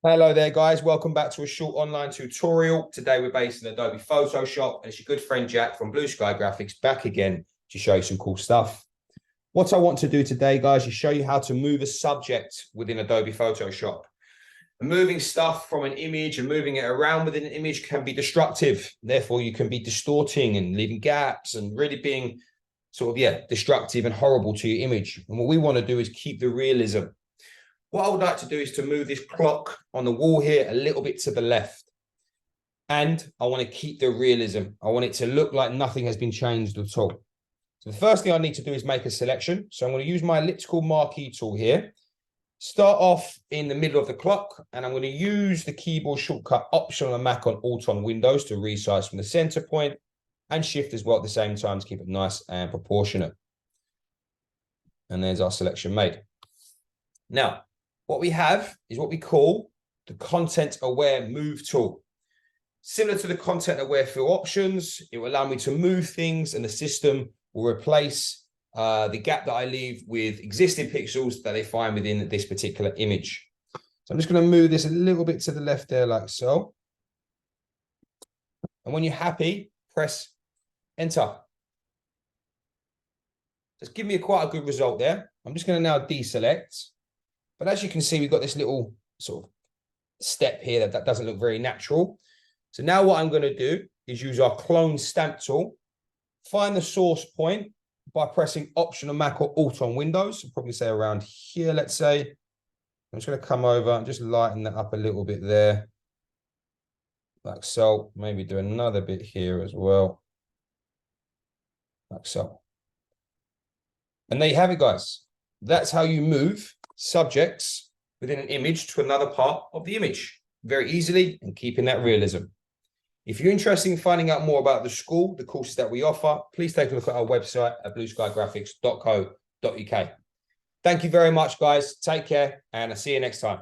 Hello there, guys. Welcome back to a short online tutorial. Today we're based in Adobe Photoshop, and it's your good friend Jack from Blue Sky Graphics back again to show you some cool stuff. What I want to do today, guys, is show you how to move a subject within Adobe Photoshop. Moving stuff from an image and moving it around within an image can be destructive. Therefore, you can be distorting and leaving gaps and really being destructive and horrible to your image. And what we want to do is keep the realism. What I would like to do is to move this clock on the wall here a little bit to the left. And I want to keep the realism. I want it to look like nothing has been changed at all. So the first thing I need to do is make a selection. So I'm going to use my elliptical marquee tool here. Start off in the middle of the clock, and I'm going to use the keyboard shortcut Option on the Mac on Alt on Windows to resize from the center point, and Shift as well at the same time to keep it nice and proportionate. And there's our selection made. Now, what we have is what we call the Content Aware Move tool. Similar to the Content Aware Fill options, it will allow me to move things, and the system will replace the gap that I leave with existing pixels that they find within this particular image. So I'm just going to move this a little bit to the left there, like so. And when you're happy, press Enter. Just give me quite a good result there. I'm just going to now deselect. But as you can see, we've got this little sort of step here that doesn't look very natural. So now what I'm going to do is use our clone stamp tool, find the source point by pressing Option on Mac or Alt on Windows. I'll probably say around here, let's say. I'm just going to come over and just lighten that up a little bit there. Like so. Maybe do another bit here as well. Like so. And there you have it, guys. That's how you move subjects within an image to another part of the image very easily and keeping that realism. If you're interested in finding out more about the school, the courses that we offer, please take a look at our website at blueskygraphics.co.uk. Thank you very much, guys. Take care, and I'll see you next time.